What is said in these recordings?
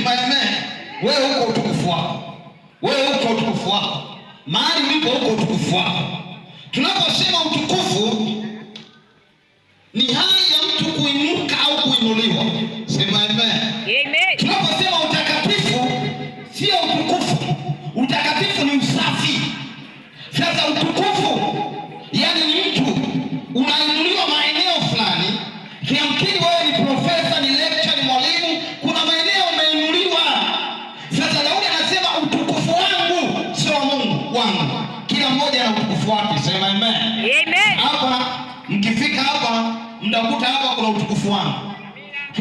Sema amen. Wewe uko utukufu wako. Wewe uko utukufu wako. Mahali ulipo uko utukufu wako. Tunaposema utukufu ni hali ya mtu kuinuka au kuinuliwa. Sema amen. Amen. Tunaposema utakatifu sio utukufu. Utakatifu ni usafi. Sasa utukufu yani ni mtu unainuliwa maeneo fulani. Kiamkini wewe ni profesa, ni lecturer, ni mwalimu, kuna maeneo umeinuliwa. Sasa Daudi anasema utukufu wangu sio Mungu wangu. Kila mmoja ana utukufu wake. Sema amen. Amen. Hapa mkifika hapa mtakuta hapa kuna utukufu wangu.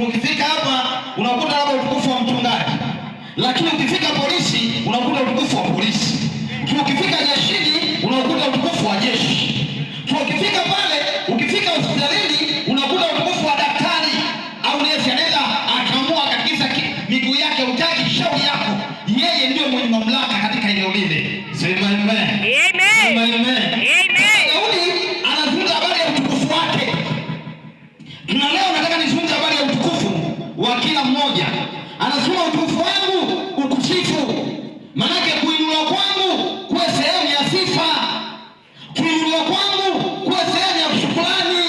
Ukifika hapa unakuta hapa utukufu wa mchungaji. Lakini ukifika polisi unakuta utukufu wa polisi. Ukifika jeshini unakuta utukufu wa jeshi. Ukifika pale, ukifika hospitalini unakuta utukufu wa daktari au nesi. Anaweza akaamua kabisa miguu yake utaki shauri yako. Yeye ndio mwenye mamlaka katika eneo lile. Sema amen. Amen. Amen. Amen. Daudi anazungumza habari ya utukufu wake. Na leo nataka nizungumze habari ya utukufu wa kila mmoja. Anasema utukufu wangu ukusifu. Maana kuinuliwa kwangu kuwe sehemu ya sifa. Kuinuliwa kwangu kuwe sehemu ya shukrani.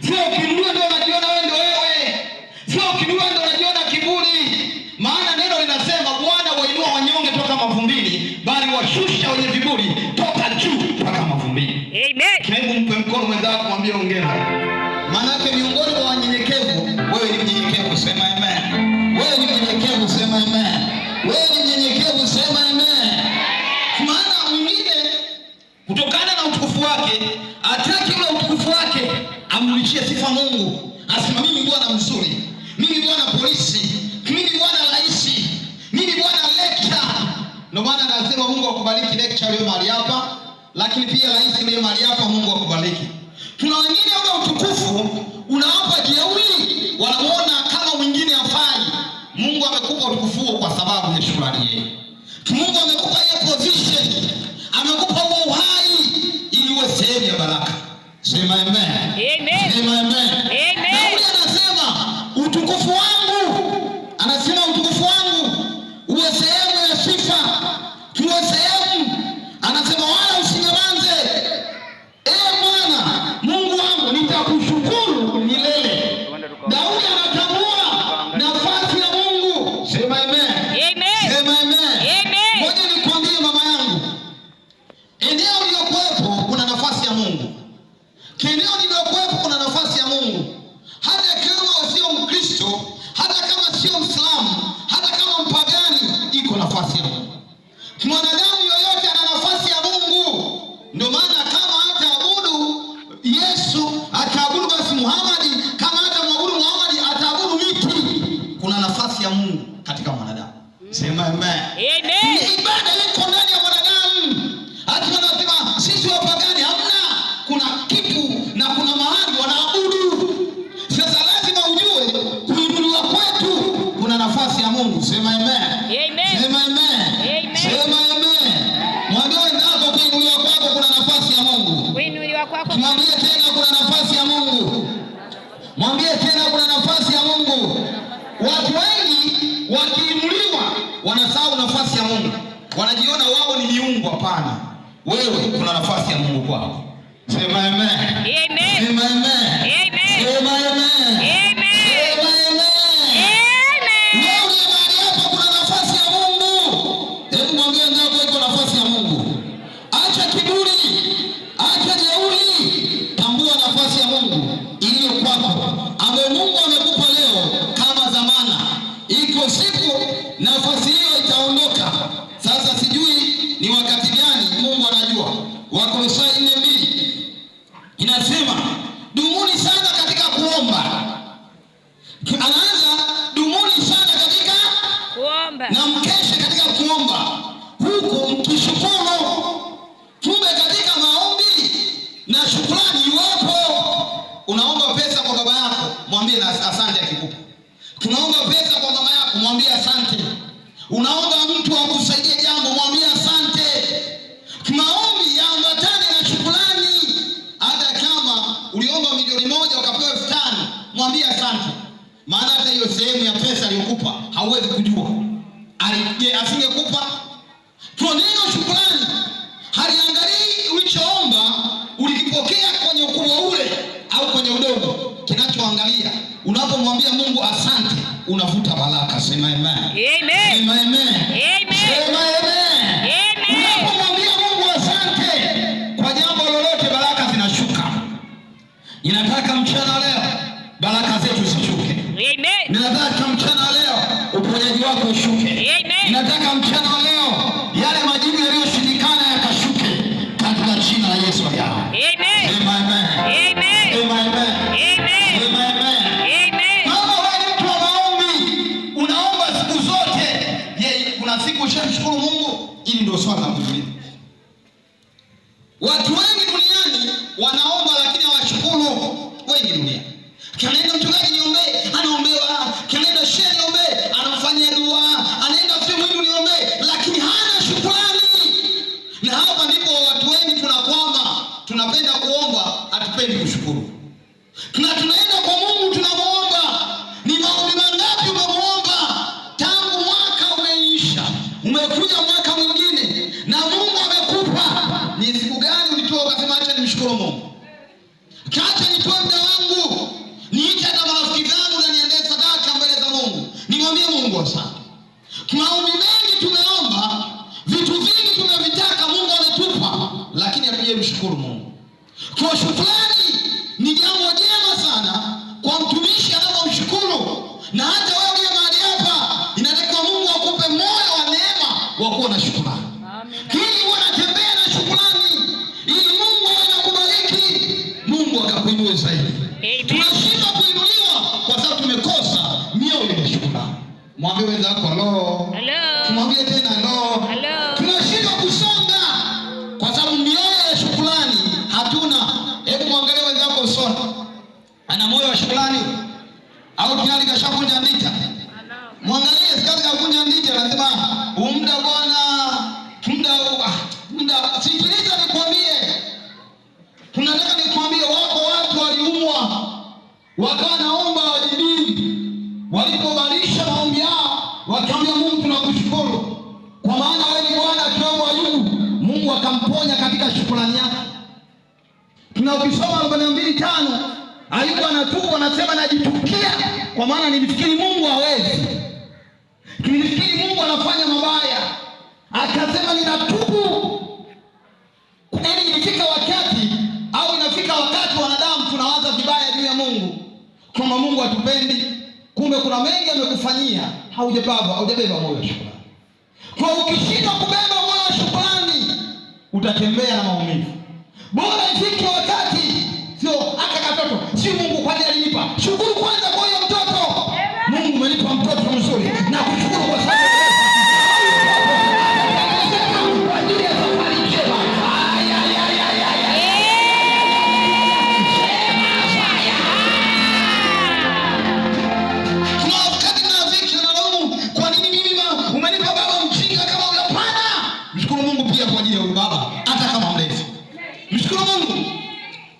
Sio ukiinuliwa ndio unajiona wewe ndio wewe. Sio ukiinuliwa ndio unajiona kiburi. Maana neno linasema Bwana wainua wanyonge toka mavumbini, bali washusha wenye viburi toka juu mpaka mavumbini. Amen. Hebu mpe mkono mwenzako mwambie hongera. Maana yake miongoni mwa wanyenyekevu wewe ni mnyenyekevu. Sema amen. Wewe ni mnyenyekevu. Sema amen. Wewe ni mnyenyekevu. Sema amen. Maana mwingine kutokana na utukufu wake ataki ule utukufu wake amrudishie sifa Mungu. Asema mimi bwana mzuri, mimi bwana polisi, mimi bwana rais, mimi bwana lecturer. Ndio maana anasema Mungu akubariki lecturer leo mahali hapa, lakini pia rais leo mahali hapa Mungu akubariki. Tuna wengine ule utukufu unawapa jeuri, wanaona kama mwingine hafai. Mungu amekupa utukufu huo kwa sababu ya shukrani yeye. Mungu amekupa hiyo position, amekupa huo uhai ili uwe sehemu ya baraka. Sema amen. Amen. Sema amen. Amen. Daudi anasema utukufu wangu, anasema utukufu wangu uwe sehemu ya sifa, tuwe sehemu. Anasema wala usinyamaze. Bwana Mungu wangu nitakushukuru milele. Daudi anatambua nafasi ya Mungu. Sema amen. Amen. Sema amen. Amen. Ngoja nikwambie mama yangu, eneo uliokuwepo kuna nafasi ya Mungu. Eneo uliokuwepo kuna nafasi ya Mungu. Hata kama sio Mkristo, hata kama sio Muislamu, hata kama mpagani, iko nafasi ya Mungu. Mwanadamu yoyote ana nafasi ya Mungu. Ndio maana kama hata abudu Yesu, ataabudu basi Muhammad, kama hata mwabudu Muhammad ataabudu miti. Kuna nafasi ya Mungu katika mwanadamu. Sema amen. Amen. Ibada iko ndani ya mwanadamu. Hata wanasema sisi wapagani hamna. Kuna kitu na kuna mahali wanaabudu. Sasa lazima ujue kuinuliwa kwetu kuna nafasi ya Mungu. Sema amen. Amen. Sema amen. Amen. Sema amen. Mwambie wenzako kuinuliwa kwako kuna nafasi ya Mungu. Kuinuliwa kwako. Mwambie tena kuna nafasi ya Mungu. Mwambie tena kuna nafasi ya Mungu. Watu wengi wakiinuliwa wanasahau nafasi ya Mungu. Wanajiona wao ni miungu. Hapana. Wewe kuna nafasi ya Mungu kwako. Sema amen. Amen. Sema amen. Amen. Sema amen. Amen. Sema amen. Amen. Leo mahali hapa kuna nafasi ya Mungu. Hebu mwambie ndio iko nafasi ya Mungu. Acha kiburi, acha jeuri, tambua nafasi ya Mungu iliyo kwako, ambayo Mungu amekupa leo kama zamana. Iko siku nafasi hiyo itaondoka. Sasa sijui ni wakati gani, Mungu anajua. Wakolosai 4:2 inasema dumuni sana katika kuomba. Anaanza dumuni sana katika kuomba na mkeshe katika kuomba, huku mkishukuru. Kumbe katika maombi na shukrani iwapo. Unaomba pesa kwa baba yako, mwambie na asante akikupa. Tunaomba pesa kwa mama yako, mwambie asante. Unaomba mtu akusaidie jambo, mwambie asante. Maombi yaambatane na shukrani. Hata kama uliomba milioni 1 ukapewa 5,000, mwambie asante. Maana hata hiyo sehemu ya pesa aliyokupa hauwezi kujua. Asingekupa. Kwa neno shukrani haliangalii ulichoomba ulikipokea kwenye ukubwa ule au kwenye udogo. Kinachoangalia unapomwambia Mungu asante, unavuta baraka. Sema amen. Amen. Sema amen. Amen. Sema amen. Amen. Unapomwambia Mungu asante kwa jambo lolote, baraka zinashuka. Ninataka mchana leo baraka zetu zishuke. Amen. Ninataka mchana leo uponyaji wako ushuke. Amen. Ninataka mchana leo yale majibu yaliyoshindikana yakashuke katika jina la Yesu aliye. Amen. Sema amen. Amen. Sema amen. Amen. Sema amen. Amen. Kama wewe ni mtu wa maombi, unaomba siku zote, je, kuna siku ushamshukuru Mungu? Hili ndio swali la kujiuliza. Watu wengi duniani wanaomba lakini hawashukuru. Wengi duniani. Kanaenda mchungaji niombe, anaombewa. Kanaenda shehe niombe, anamfanyia dua. Anaenda sehemu niombe, lakini hana shukrani. Na hapa ndipo watu wengi tunakwama. Tunapenda kuomba, hatupendi kushukuru. Na tunaenda kwa Mungu tunamuomba. Ni maombi mangapi umemuomba? Tangu mwaka umeisha, umekuja mwaka mwingine na Mungu amekupa. Ni siku gani ulitoa ukasema acha nimshukuru Mungu? Acha nitoe muda wangu, niite hata marafiki zangu na niendee sadaka mbele za Mungu. Nimwambie Mungu asante. Maombi mengi tumeomba, vitu vingi tumevitaka, Mungu ametupa, lakini hatujamshukuru Mungu. Kwa shukrani ni jambo jema sana kwa mtumishi anapomshukuru. Na hata wewe uliye mahali hapa, inatakiwa Mungu akupe moyo wa neema wa kuwa na shukrani. Ili unatembea na shukrani, ili Mungu anakubariki, Mungu akakuinue zaidi. Tunashindwa kuinuliwa kwa sababu tumekosa mioyo ya shukrani. Mwambie wenzako halo. Hello. Tumwambie tena halo. Hello. Tunashindwa kusonga kwa sababu mioyo ya shukrani hatuna. Hebu muangalie wenzako usoni. Ana moyo wa shukrani au tayari kashakunja ndita? Muangalie sikazi kakunja ndita, anasema muda bwana, muda. Sikiliza nikwambie. Tunataka nikwambie, wako watu waliumwa wakawa naomba wajibiwi. Walipobadilisha maombi yao wakamwambia Mungu tunakushukuru kwa maana wewe ni Bwana. Akiomba Ayubu, Mungu akamponya katika shukrani yake. Tuna ukisoma 42:5 Ayubu anatubu, anasema najitukia kwa maana nilifikiri Mungu hawezi. Nilifikiri Mungu anafanya mabaya. Akasema ninatubu. Yaani ilifika wakati au inafika wakati wanadamu tunawaza vibaya juu ya Mungu. Kama Mungu hatupendi, kumbe kuna mengi amekufanyia, haujabeba moyo wa shukrani. Kwa ukishindwa kubeba moyo wa shukrani, utatembea na maumivu. Bora ifike wakati sio aka katoto, si Mungu kwani alinipa. Shukuru kwanza kwa hiyo mtoto. Mungu amenipa mtoto mzuri na kushukuru kwa sababu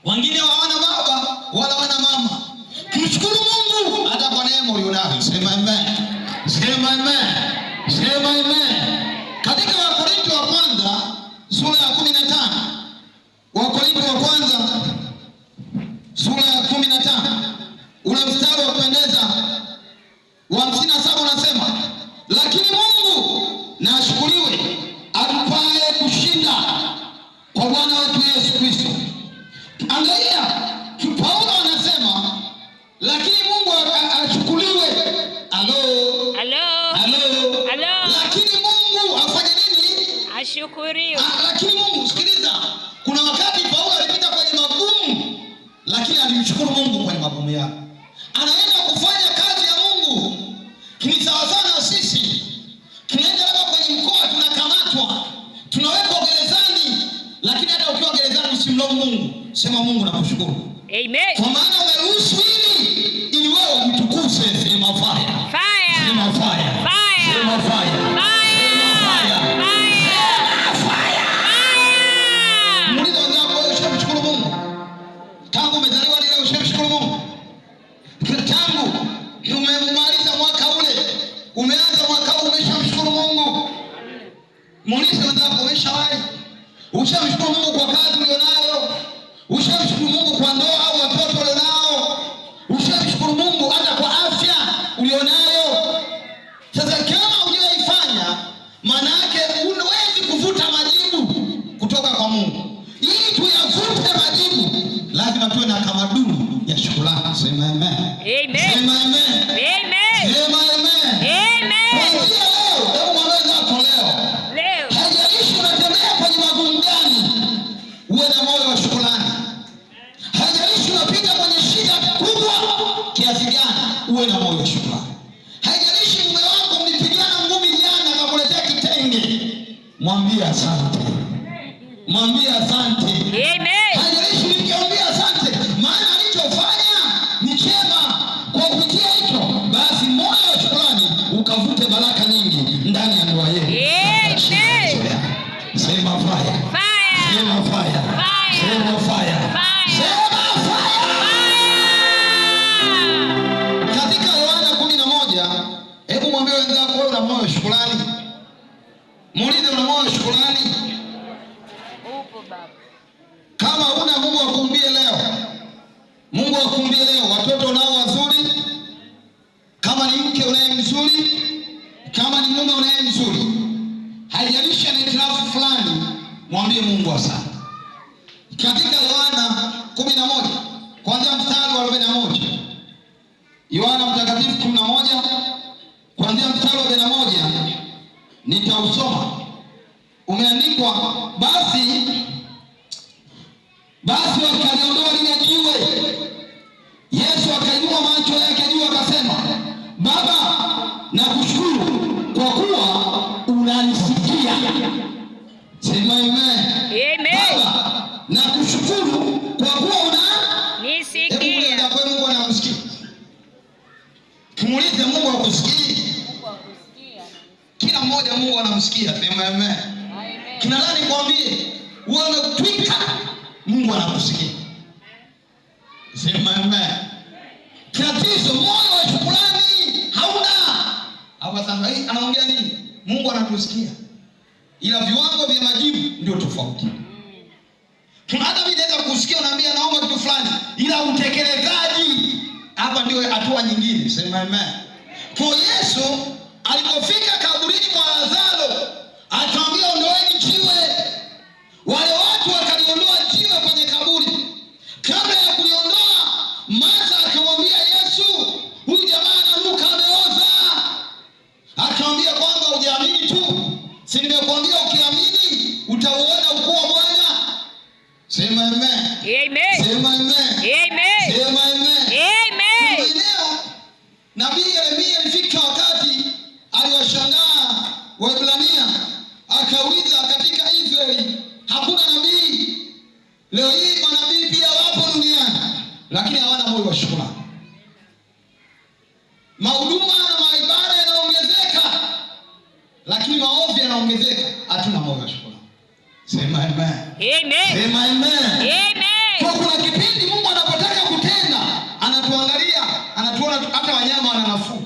wengine hawana baba wala wana mama. Mshukuru Mungu hata kwa neema ulionayo. Sema amen. Sema amen. Sema amen. Katika Wakorintho wa kwanza sura ya 15. Wakorintho wa kwanza sura ya 15. Ule mstari wa kupendeza wa 57 unasema, lakini Mungu na ashukuriwe atupaye kushinda kwa Bwana wetu Yesu Kristo. Angalia, Paulo anasema lakini Mungu achukuliwe. Halo. Lakini Mungu afanye nini? Ashukuriwe. Lakini Mungu, sikiliza. Kuna wakati Paulo alipita kwenye magumu, lakini alimshukuru Mungu kwenye magumu yake. Anaenda kufanya kazi ya Mungu. Ni sawa sana sisi. Tunaenda hapa kwenye mkoa tunakamatwa. Tunawekwa gerezani, lakini hata ukiwa gerezani usimlaumu Mungu. Sema Mungu nakushukuru. Amen. Kwa maana umeruhusu ili wewe umtukuze. Sema fire. Fire. Sema fire. Fire. Sema fire. Muulize wenzako, wewe ushamshukuru Mungu? Tangu umezaliwa leo ushamshukuru Mungu? Tangu umemaliza mwaka ule Muulize wenzako, umeshawahi? Ushamshukuru Mungu kwa kazi ulionayo? Ushamshukuru Mungu kwa ndoa au watoto ulionao? Ushamshukuru Mungu hata kwa afya ulionayo? Sasa kama hujaifanya, maana yake unawezi kuvuta majibu kutoka kwa Mungu. Ili tuyavute majibu, lazima tuwe na tamaduni ya shukrani. Sema amen. Amen. Sema amen. Amen. Sema amen. Amen. Kuanzia leo, hebu mwambie wako leo. Haijalishi unatembea kwenye magumu gani, uwe na moyo wa shukrani. Haijalishi unapita kwenye shida kubwa kiasi gani, uwe na moyo wa shukrani. Haijalishi mume wako mlipigana ngumi jana akakuletea kitenge, mwambie asante. Mwambie asante. Amen. Haijalishi nikiambia asante, maana alichofanya ni chema. Kwa kupitia hicho, basi moyo wa shukrani ukavute baraka nyingi ndani ya ndoa yenu. Amen. Sema fire. Fire. Sema fire. Fire. Sema fire. Fire. Sema fire. Katika Yohana 11, hebu mwambie wenzako, wewe una moyo wa shukrani. Muulize, una moyo wa shukrani? Upo baba. Kama huna, Mungu akumbie leo. Mungu akumbie leo. Watoto nao wazuri, kama ni mke unaye mzuri, kama ni mume unaye mzuri, haijalishi ni hitilafu fulani, mwambie Mungu asante. Katika Yohana 11 kuanzia mstari wa 41, Yohana mtakatifu 11 kuanzia mstari wa 41 nitausoma. Umeandikwa, basi wakaliondoa lile jiwe. Yesu akainua macho yake juu akasema, Baba, nakushukuru kwa kuwa unanisikia. Sema amen. Amen. Baba, nakushukuru kwa kuwa Nisikia. Hebu Mungu anakusikia. Tumuulize, Mungu akusikia? Kila mmoja Mungu anamsikia. Sema amen. Amen. Kina nani kwambie, wewe umepika, Mungu anakusikia. Sema amen. Tatizo moyo wa shukrani hauna. Hapa sasa hii anaongea nini? Mungu anatusikia, ila viwango vya majibu ndio tofauti. Hata mimi naweza kusikia unaambia naomba kitu fulani, ila utekelezaji hapa ndio hatua nyingine. Sema amen. Kwa Yesu alipofika kaburini mwa Lazaro, akamwambia ondoeni jiwe. Wale watu wakaliondoa jiwe kwenye kaburi. Kabla ya kuliondoa, Martha akamwambia Yesu, huyu jamaa ananuka, ameoza. Akamwambia kwamba hujaamini tu, si nimekuambia ukiamini utauona ukuu wa Bwana. Sema amen. Amen. Sema amen. Amen. Sema amen. Amen. Leo Nabii Yeremia alifika wakati aliwashangaa Waebrania, akauliza katika Israeli hakuna nabii? Leo hii manabii pia wapo duniani, lakini hawana moyo wa shukrani. Mahuduma na maibada yanaongezeka, lakini maovu yanaongezeka, hatuna moyo wa shukrani. Sema amen. Amen. Sema amen. Amen. Kwa kuna kipindi Mungu anapotaka kutenda, anatuangalia, anatuona hata wanyama wana nafuu.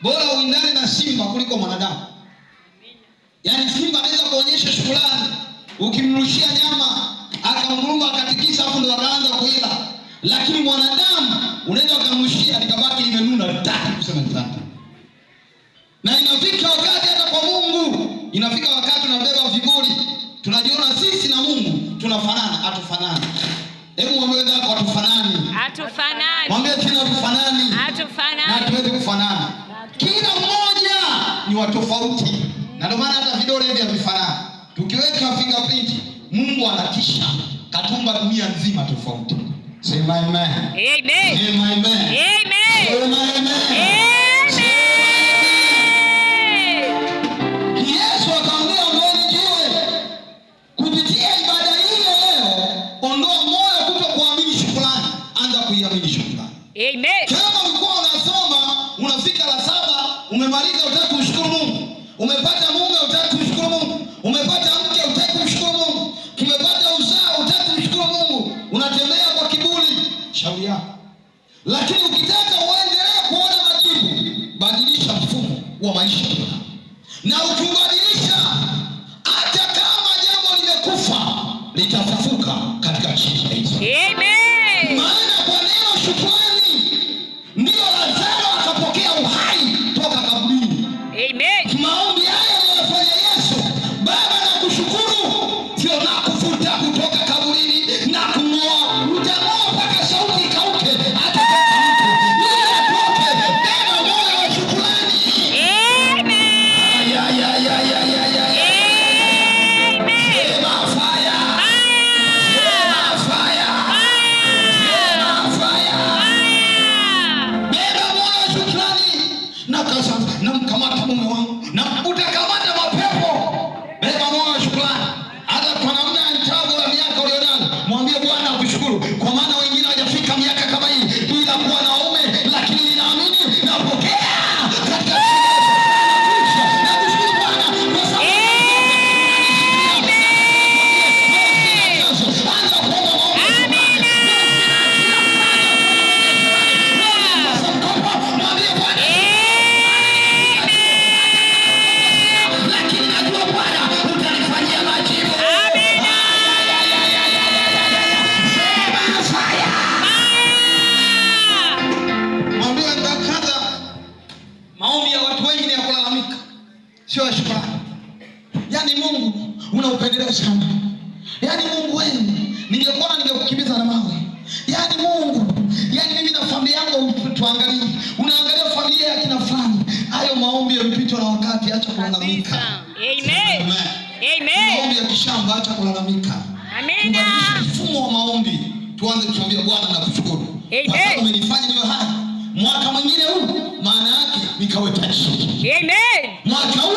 Bora uindane na simba kuliko mwanadamu. Yaani simba anaweza kuonyesha shukrani, ukimrushia nyama akamruma akatikisa hapo ndo akaanza kuila. Lakini mwanadamu unaweza kumrushia likabaki limenuna litaki kusema asante. Na inafika wakati hata kwa Mungu, inafika wakati unabeba viburi. Tunajiona sisi na Mungu tunafanana, hatufanani. Hebu mwambie wenzako hatufanani. Hatufanani. Mwambie tena hatufanani. Hatufanani. Na hatuwezi kufanana. Kila mmoja ni wa tofauti. Na ndio maana hata vidole hivi havifanani. Tukiweka fingerprint, Mungu anatisha. Katumba dunia nzima tofauti. Sema amen. Amen. Sema amen. Amen. Sema amen. Amen. Yesu akamwambia ondoeni jiwe. Kupitia ibada ile leo, ondoa moyo kutokuamini shukrani, anza kuiamini shukrani. Amen. Kama ulikuwa unasoma, unafika la 7, umemaliza utaki kushukuru Mungu. Umepata mume utaki kushukuru Mungu. Umepata mke utaki kushukuru Mungu. Umepata uzao utaki kushukuru Mungu. Unatembea kwa kiburi, shauri yako. Lakini ukitaka uendelee kuona majibu, badilisha mfumo wa maisha. Na ukibadilisha itafufuka katika jina la Yesu. Amen. Maana kwa neno shukrani ndio Lazaro akapokea uhai toka kaburini. Amen. Maombi haya aliyofanya Yesu, Baba nakushukuru, sio na kufuta kutoka kaburini na kung'oa. Utang'oa mpaka sauti ikauke, atatoka mtu ili atoke. Beba moyo wa shukrani. Amen. Sema fire. Sema fire. Sema fire. Beba moyo wa shukrani. Na mkamata mume wangu, na utakamata mapepo. Beba moyo wa shukrani. Hata kwa namna ya mtago la miaka ulionayo, mwambie Bwana akushukuru, kwa maana wengine hawajafika miaka kama hii bila kuwa na ume, lakini ninaamini napokea katika jina la Yesu. Nakushukuru Bwana kwa sababu anza kuomba maombi. Mwambie Bwana, lakini najua Bwana utanifanyia majibu. Sema fire. Mwambie ndakaza. Maombi ya watu wengi ni ya kulalamika, sio ya shukrani. Yaani Mungu una upendeleo sana. Yaani Mungu wewe, ningekuona ningekukimbiza na mawe. Yaani Mungu, yaani mimi na familia yangu tuangalie. Unaangalia familia ya kina fulani. Hayo maombi yamepitwa na wakati, acha kulalamika. Amen. Amen. Maombi ya kishamba, acha kulalamika. Amen. Tubadilishe mfumo wa maombi. Tuanze kumwambia Bwana nakushukuru. Kwa sababu umenifanya niwe hai. Mwaka mwingine huu maana yake nikawe tajiri. Amen. Mwaka huu